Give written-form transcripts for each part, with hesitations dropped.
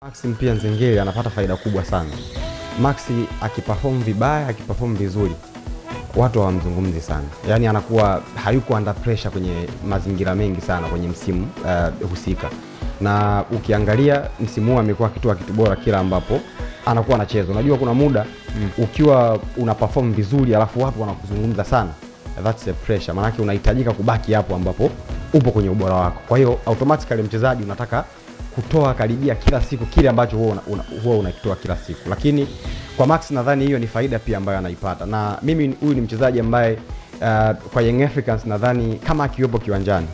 Maxi pia Nzengeli anapata faida kubwa sana. Maxi akiperform vibaya, akiperform vizuri, watu hawamzungumzi sana. Yaani anakuwa hayuko under pressure kwenye mazingira mengi sana kwenye msimu husika. Na ukiangalia msimu huu amekuwa kitu bora kila ambapo anakuwa anacheza. Unajua kuna muda ukiwa una perform vizuri alafu watu wanakuzungumza sana, that's a pressure. Maana yake unahitajika kubaki hapo ambapo upo kwenye ubora wako. Kwa hiyo automatically mchezaji unataka kutoa karibia kila siku kile ambacho huwa unakitoa kila siku. Lakini kwa Max nadhani hiyo ni faida pia ambayo anaipata. Na mimi huyu ni mchezaji ambaye kwa Young Africans nadhani kama akiwepo kiwanjani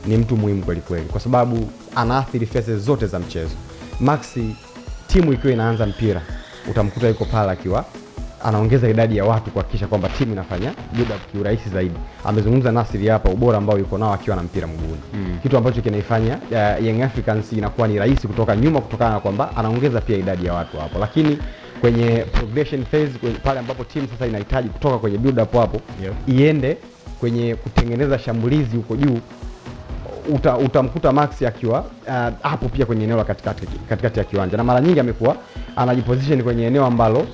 ni mtu muhimu kweli kweli, kwa sababu anaathiri phases zote za mchezo. Max timu ikiwa inaanza mpira utamkuta yuko pale akiwa anaongeza idadi ya watu kuhakikisha kwamba timu inafanya build up kiurahisi zaidi. Amezungumza Nasri hapa ubora ambao yuko nao akiwa na mpira mguuni. Kitu ambacho kinaifanya Young Africans inakuwa ni rahisi kutoka nyuma kutokana na kwamba anaongeza pia idadi ya watu hapo. Lakini kwenye progression phase pale ambapo timu sasa inahitaji kutoka kwenye build up hapo iende kwenye kutengeneza shambulizi huko juu, utamkuta Max akiwa hapo pia kwenye eneo la katikati ya kiwanja. Na mara nyingi amekuwa anajiposition kwenye eneo ambalo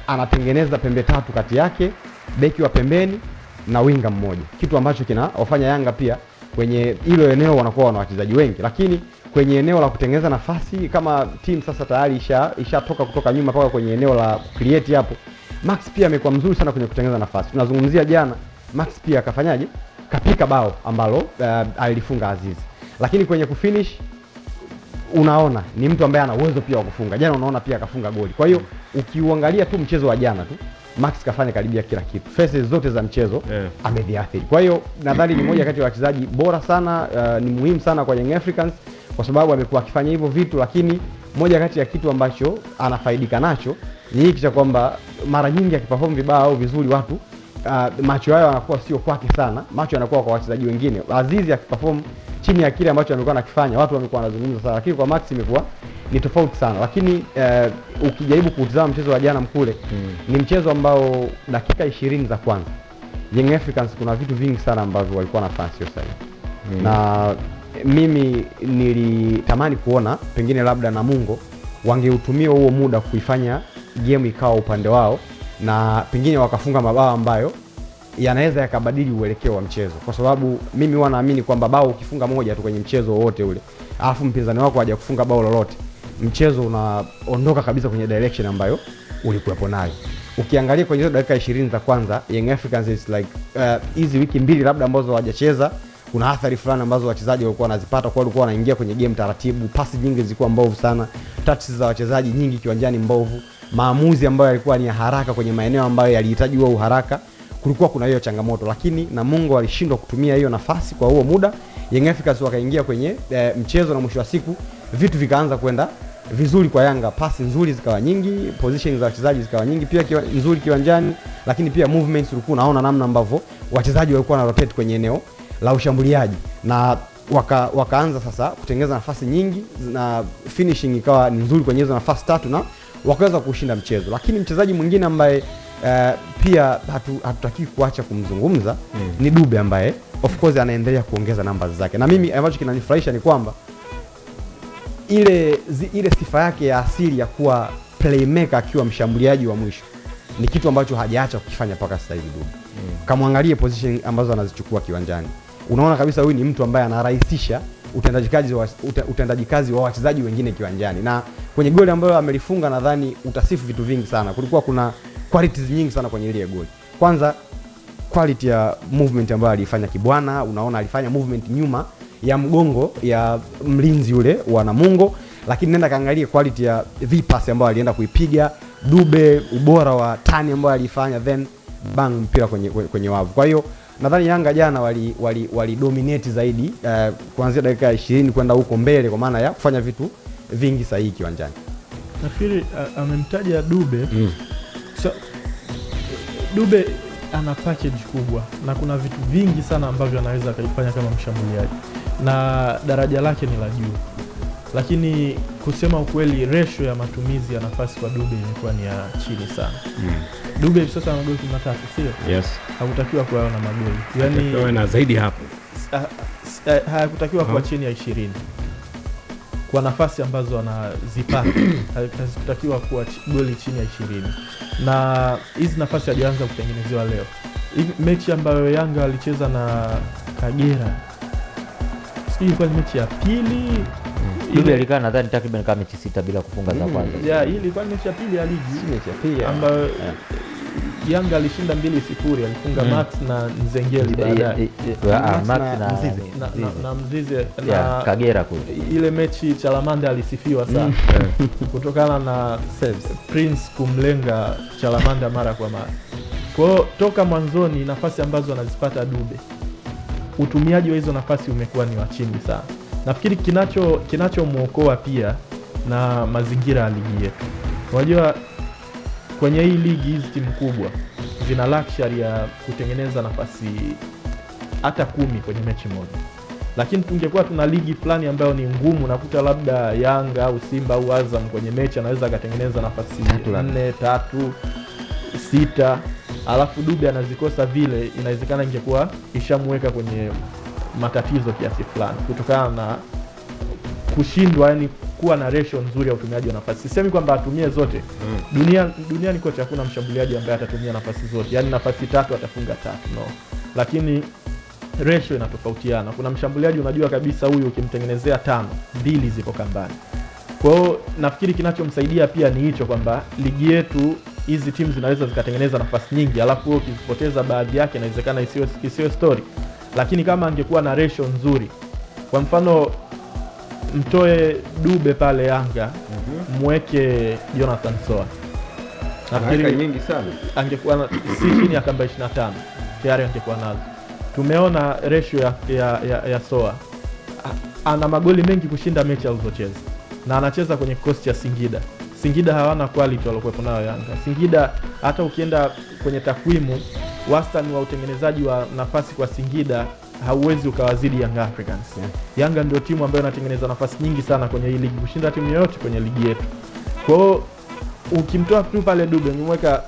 anatengeneza pembe tatu kati yake, beki wa pembeni na winga mmoja. Kitu ambacho kinawafanya Yanga pia kwenye hilo eneo wanakuwa wana wachezaji wengi. Lakini kwenye eneo la kutengeneza nafasi, kama timu sasa tayari ishatoka kutoka nyuma mpaka kwenye eneo la create hapo, Max pia amekuwa mzuri sana kwenye kutengeneza nafasi. Tunazungumzia jana Max pia akafanyaje? Kapika bao ambalo alifunga Azizi. Lakini kwenye kufinish unaona ni mtu ambaye ana uwezo pia wa kufunga. Jana unaona pia akafunga goli. Kwa hiyo ukiuangalia tu mchezo wa jana tu Max kafanya karibia kila kitu. Phases zote za mchezo amedhiathiri. Kwa hiyo nadhani ni moja kati ya wachezaji bora sana, ni muhimu sana kwa Young Africans kwa sababu amekuwa akifanya hivyo vitu. Lakini moja kati ya kitu ambacho anafaidika nacho ni hiki cha kwamba mara nyingi akiperform vibaya au vizuri watu macho yao yanakuwa sio kwake sana, macho yanakuwa kwa wachezaji wengine. Azizi akiperform chini ya kile ambacho amekuwa anakifanya watu wamekuwa wanazungumza sana, lakini kwa Max imekuwa ni tofauti sana. Lakini ukijaribu kutazama mchezo wa jana mkule, ni mchezo ambao dakika 20 za kwanza Young Africans kuna vitu vingi sana ambavyo walikuwa wanafanya sio sahihi. Na mimi nilitamani kuona pengine labda Namungo wangeutumia huo muda kuifanya game ikawa upande wao na pengine wakafunga mabao ambayo yanaweza yakabadili uelekeo wa mchezo. Kwa sababu mimi huwa naamini kwamba bao ukifunga moja tu kwenye mchezo wote ule, alafu mpinzani wako haja kufunga bao lolote, mchezo unaondoka kabisa kwenye direction ambayo ulikuwepo nayo. Ukiangalia kwenye dakika 20 za kwanza Young Africans is like hizi wiki mbili labda ambazo hawajacheza, kuna athari fulani ambazo wachezaji walikuwa wanazipata kwa walikuwa wanaingia kwenye game taratibu, pasi nyingi zilikuwa mbovu sana, touches za wachezaji nyingi kiwanjani mbovu, maamuzi ambayo yalikuwa ni haraka kwenye maeneo ambayo yalihitaji huo uharaka. Kulikuwa kuna hiyo changamoto, lakini Namungo alishindwa kutumia hiyo nafasi kwa huo muda. Young Africans wakaingia kwenye mchezo na mwisho wa siku vitu vikaanza kwenda vizuri kwa Yanga. Pasi nzuri zikawa nyingi, position za wachezaji zikawa nyingi pia nzuri kiwanjani, lakini pia movements ulikuwa unaona namna ambavyo wachezaji walikuwa na rotate kwenye eneo la ushambuliaji, na wakaanza sasa kutengeneza nafasi nyingi na finishing ikawa nzuri kwenye hizo nafasi tatu na wakaweza kushinda mchezo. Lakini mchezaji mwingine ambaye pia hatutaki kuacha kumzungumza ni Dube ambaye of course anaendelea kuongeza numbers zake. Na mimi ambacho kinanifurahisha ni kwamba ile sifa yake ya asili ya kuwa playmaker akiwa mshambuliaji wa mwisho ni kitu ambacho hajaacha kukifanya mpaka sasa hivi Dube. Kamwangalie position ambazo anazichukua kiwanjani, unaona kabisa huyu ni mtu ambaye anarahisisha utendaji kazi wa wachezaji wengine kiwanjani. Na kwenye goli ambayo amelifunga nadhani utasifu vitu vingi sana. Kulikuwa kuna qualities nyingi sana kwenye ile goli. Kwanza quality ya movement ambayo alifanya Kibwana, unaona alifanya movement nyuma ya mgongo ya mlinzi yule wa Namungo. Lakini nenda kaangalie quality ya V-pass ambayo alienda kuipiga Dube, ubora wa tani ambayo alifanya, then bang mpira kwenye wavu. Kwa hiyo nadhani Yanga jana wali dominate zaidi kuanzia dakika 20 kwenda huko mbele, kwa maana ya kufanya vitu vingi sahihi kiwanjani. Nafikiri amemtaja Dube. So, Dube ana package kubwa na kuna vitu vingi sana ambavyo anaweza akaifanya kama mshambuliaji na daraja lake ni la juu. Lakini kusema ukweli ratio ya matumizi ya nafasi kwa Dube imekuwa ni ya chini sana. Dube sasa ana magoli 13, sio? Yes. Hakutakiwa kuwa na magoli. Yaani na zaidi hapo. Hakutakiwa kuwa chini ya 20. kwa nafasi ambazo anazipata hazikutakiwa kuwa goli chini ya 20, na hizi nafasi hajaanza kutengenezewa leo. Mechi ambayo Yanga alicheza na Kagera, sijui ilikuwa mechi ya pili, Dube alikaa nadhani takriban kama mechi 6 bila kufunga za kwanza. Yeah, hii ilikuwa mechi ya pili ya ligi, mechi ya pili ambayo Yanga alishinda 2-0, alifunga Max na Nzengeli baadaye. Max na Mzize na Kagera kule. Ile mechi Chalamanda alisifiwa sana kutokana na Prince kumlenga Chalamanda mara kwa mara. Kwa hiyo toka mwanzoni nafasi ambazo anazipata Dube, utumiaji wa hizo nafasi umekuwa ni wa chini sana. Nafikiri kinachomuokoa pia na mazingira ya ligi yetu. Unajua kwenye hii ligi hizi timu kubwa zina luxury ya kutengeneza nafasi hata 10 kwenye mechi moja. Lakini tungekuwa tuna ligi fulani ambayo ni ngumu, nakuta labda Yanga au Simba au Azam kwenye mechi anaweza akatengeneza nafasi 4, 3, 6, alafu Dube anazikosa vile, inawezekana ingekuwa ishamweka kwenye matatizo kiasi fulani kutokana na kushindwa, yani kuwa na ratio nzuri ya utumiaji wa nafasi. Sisemi kwamba atumie zote. Duniani kote hakuna mshambuliaji ambaye atatumia nafasi zote. Yani nafasi 3 atafunga 3, no. Lakini ratio inatofautiana. Kuna mshambuliaji unajua kabisa huyu ukimtengenezea 5, 2 ziko kambani. Kwa hiyo nafikiri kinachomsaidia pia ni hicho kwamba ligi yetu hizi timu zinaweza zikatengeneza nafasi nyingi, alafu ukizipoteza baadhi yake inawezekana isiwe story. Lakini kama angekuwa na ratio nzuri, kwa mfano mtoe Dube pale Yanga, mweke Jonathan Soa, nafikiri nyingi sana angekuwa si chini ya kamba 25 tayari angekuwa nazo. Tumeona ratio ya Soa, ana magoli mengi kushinda mechi alizocheza, na anacheza kwenye kikosi cha Singida. Singida hawana quality waliokuwa nayo Yanga. Singida hata ukienda kwenye takwimu, wastani wa utengenezaji wa nafasi kwa Singida hauwezi ukawazidi Young Africans. Yanga ndio timu ambayo inatengeneza nafasi nyingi sana kwenye hii ligi kushinda timu yoyote kwenye ligi yetu. Kwa hiyo ukimtoa tu pale Dube, umweka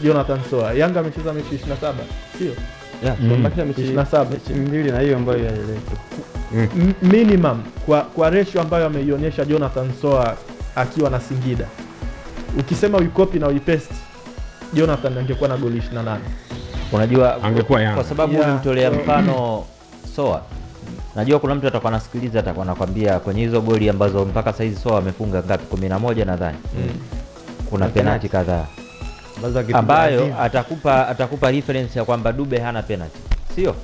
Jonathan Soa, Yanga amecheza mechi 27, sio? Tumebakisha mechi 27, mechi 2 na hiyo ambayo ile minimum kwa ratio ambayo ameionyesha Jonathan Soa akiwa na Singida. Ukisema uikopi na uipaste, Jonathan angekuwa na goli 28. Unajua angekuwa Yanga. Kwa sababu nimtolea mfano Soa. Najua kuna mtu atakuwa anasikiliza atakuwa anakuambia kwenye hizo goli ambazo mpaka saizi Soa amefunga ngapi, 11 nadhani. Kuna penalty kadhaa ambayo atakupa reference ya kwamba Dube hana penalty. Sio?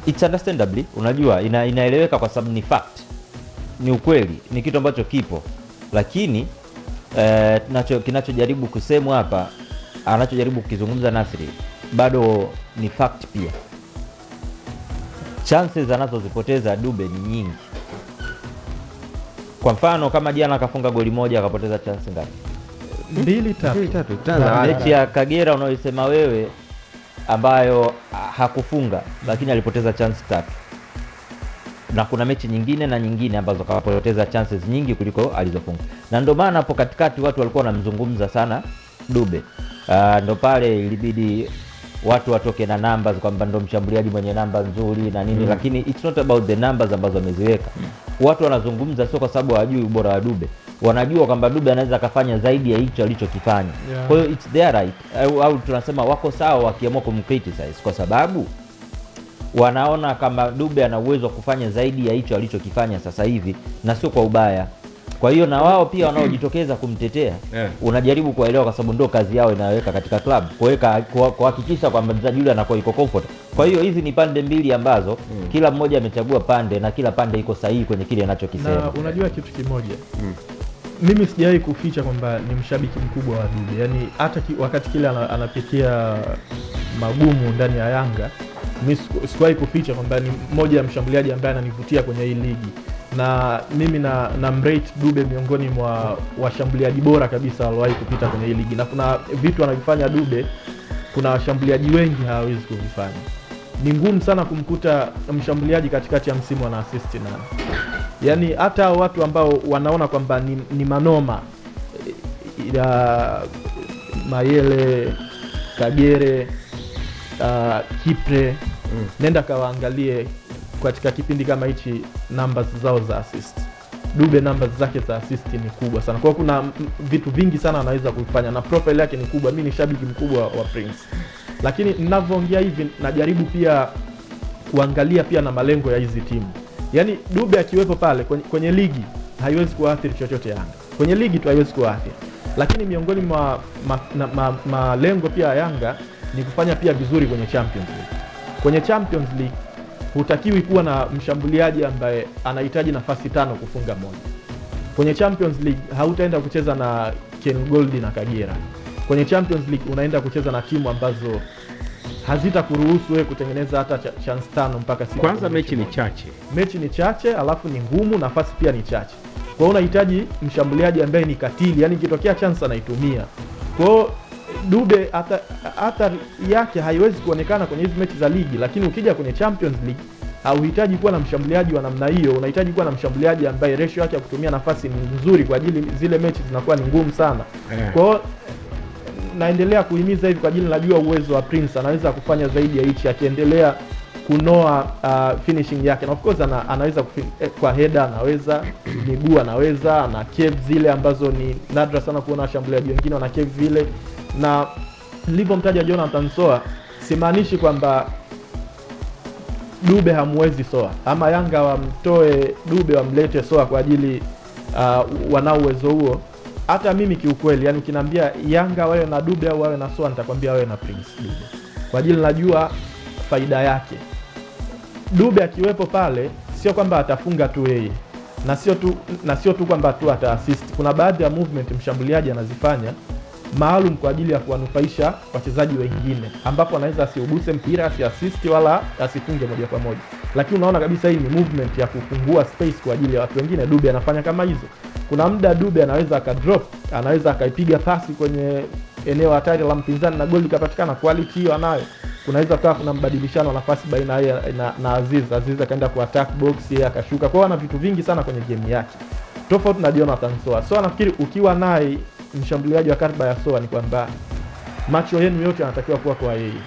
It's understandably, unajua inaeleweka kwa sababu ni fact. Ni ukweli, ni kitu ambacho kipo. Lakini kinachojaribu kusemwa hapa, anachojaribu kukizungumza Nasri, bado ni fact pia. Chances anazozipoteza Dube ni nyingi. Kwa mfano kama jana akafunga goli moja akapoteza chance ngapi? 2-3. Mechi ya Kagera unaoisema wewe ambayo hakufunga lakini alipoteza chance 3. Na kuna mechi nyingine na nyingine ambazo kapoteza chances nyingi kuliko alizofunga. Na ndio maana hapo katikati watu walikuwa wanamzungumza sana Dube. Ndio pale ilibidi watu watoke na numbers kwamba ndio mshambuliaji mwenye namba nzuri na nini, lakini it's not about the numbers ambazo ameziweka. Watu wanazungumza sio kwa sababu hawajui ubora wa Dube. Wanajua kwamba Dube anaweza kufanya zaidi ya hicho alichokifanya. Kwa hiyo it's their right. Au tunasema wako sawa wakiamua kumcriticize kwa sababu wanaona kama Dube ana uwezo wa kufanya zaidi ya hicho alichokifanya sasa hivi, na sio kwa ubaya. Kwa hiyo na wao pia wanaojitokeza kumtetea, unajaribu kuelewa kwa sababu ndio kazi yao inaweka katika club, kuhakikisha kwamba mchezaji yule anakuwa yuko comfort. Kwa hiyo hizi ni pande mbili ambazo kila mmoja amechagua pande na kila pande iko sahihi kwenye kile anachokisema. Na unajua kitu kimoja, mimi sijawahi kuficha kwamba ni mshabiki mkubwa wa Dube. Yaani hata wakati kile anapitia magumu ndani ya Yanga, mimi sikuwahi kuficha kwamba ni mmoja ya mshambuliaji ambaye ananivutia kwenye hii ligi. Na mimi na mrate Dube miongoni mwa washambuliaji bora kabisa waliowahi kupita kwenye hii ligi. Na kuna vitu anavifanya Dube kuna washambuliaji wengi hawawezi kuvifanya. Ni ngumu sana kumkuta mshambuliaji katikati ya msimu ana assist na. Yaani hata watu ambao wanaona kwamba ni manoma ya Mayele, Kagere, Kipre, nenda kawaangalie katika kipindi kama hichi numbers zao za assist. Dube numbers zake za assist ni kubwa sana. Kwa hiyo kuna vitu vingi sana anaweza kufanya na profile yake ni kubwa. Mimi ni shabiki mkubwa wa Prince. Lakini ninavyoongea hivi najaribu pia kuangalia pia na malengo ya hizi timu. Yaani Dube akiwepo pale kwenye ligi haiwezi kuathiri chochote Yanga. Kwenye ligi tu haiwezi kuathiri. Lakini miongoni mwa malengo pia ya Yanga ni kufanya pia vizuri kwenye Champions League. Kwenye Champions League hutakiwi kuwa na mshambuliaji ambaye anahitaji nafasi 5 kufunga moja. Kwenye Champions League hautaenda kucheza na Ken Gold na Kagera. Kwenye Champions League unaenda kucheza na timu ambazo hazitakuruhusu wewe kutengeneza hata chance 5 mpaka 6. Kwanza mechi ni chache. Mechi ni chache, alafu ni ngumu, nafasi pia ni chache. Kwa hiyo unahitaji mshambuliaji ambaye ni katili, yani ikitokea chance anaitumia. Kwa hiyo Dube hata yake haiwezi kuonekana kwenye hizi mechi za ligi, lakini ukija kwenye Champions League hauhitaji kuwa na mshambuliaji wa namna hiyo. Unahitaji kuwa na mshambuliaji ambaye ratio yake ya kutumia nafasi ni nzuri kwa ajili zile mechi zinakuwa ni ngumu sana. Kwa hiyo naendelea kuhimiza hivi kwa ajili najua uwezo wa Prince anaweza kufanya zaidi ya hichi akiendelea kunoa finishing yake. Na of course anaweza kwa header, anaweza miguu, anaweza na cave zile ambazo ni nadra sana kuona washambuliaji wengine wana cave vile. Na nilipomtaja Jonathan Soa simaanishi kwamba Dube hamwezi Soa ama Yanga wamtoe Dube wamlete Soa kwa ajili wanao uwezo huo. Hata mimi kiukweli, yani ukiniambia Yanga wawe na Dube au wawe na Soa, nitakwambia wawe na Prince Dube. Kwa ajili najua faida yake. Dube akiwepo pale sio kwamba atafunga tu yeye. Na sio tu kwamba tu ata assist. Kuna baadhi ya movement mshambuliaji anazifanya maalum kwa ajili ya kuwanufaisha wachezaji wengine, ambapo anaweza asiuguse mpira, asiassist wala asifunge moja kwa moja. Lakini unaona kabisa hii ni movement ya kufungua space kwa ajili ya watu wengine. Dube anafanya kama hizo. Kuna muda Dube anaweza akadrop, anaweza akaipiga pasi kwenye eneo hatari la mpinzani na goli likapatikana. Quality hiyo anayo. Kunaweza kuwa kuna mbadilishano nafasi baina yeye na Aziz akaenda ku attack box, yeye akashuka. Kwa hiyo ana vitu vingi sana kwenye game yake. Tofauti na Jonathan Soa. Soa nafikiri ukiwa naye mshambuliaji wa kariba ya Soa ni kwamba macho yenu yote yanatakiwa kuwa kwa yeye.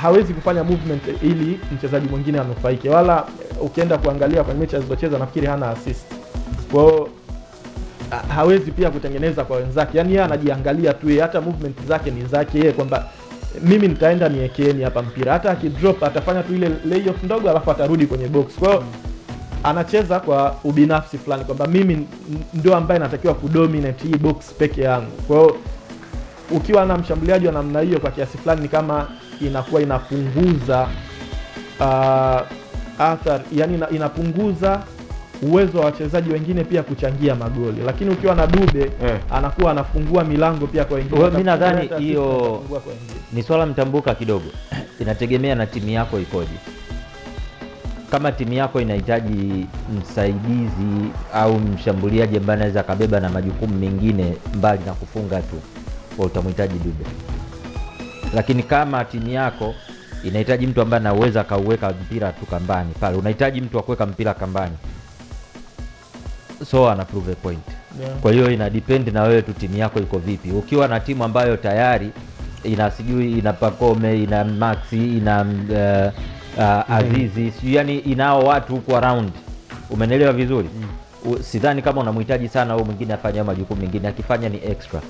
Hawezi kufanya movement ili mchezaji mwingine anufaike, wala ukienda kuangalia kwa mechi alizocheza nafikiri hana assist. Kwa hiyo hawezi pia kutengeneza kwa wenzake. Yaani yeye anajiangalia tu, yeye hata movement zake ni zake yeye, kwamba mimi nitaenda niekeeni hapa mpira. Hata akidrop atafanya tu ile layoff ndogo alafu atarudi kwenye box. Kwa hiyo anacheza kwa ubinafsi fulani kwamba mimi ndio ambaye natakiwa kudominate hii box peke yangu. Kwa hiyo ukiwa na mshambuliaji wa namna hiyo kwa kiasi fulani ni kama inakuwa inapunguza athari, yani inapunguza uwezo wa wachezaji wengine pia kuchangia magoli. Lakini ukiwa na Dube anakuwa anafungua milango pia kwa wengine. Mimi nadhani hiyo ni swala mtambuka kidogo. Inategemea na timu yako ikoje. Kama timu yako inahitaji msaidizi au mshambuliaji ambaye anaweza kabeba na majukumu mengine mbali na kufunga tu, utamhitaji Dube. Lakini kama timu yako inahitaji mtu ambaye anaweza kauweka mpira tu kambani pale, unahitaji mtu wa kuweka mpira kambani, so ana prove a point. Kwa hiyo ina depend na wewe tu timu yako iko vipi. Ukiwa na timu ambayo tayari ina sijui ina Pacome, ina Maxi, ina Azizi, yani inao watu huko around, umeelewa vizuri. Sidhani kama unamhitaji sana au mwingine afanye majukumu mengine, akifanya ni extra.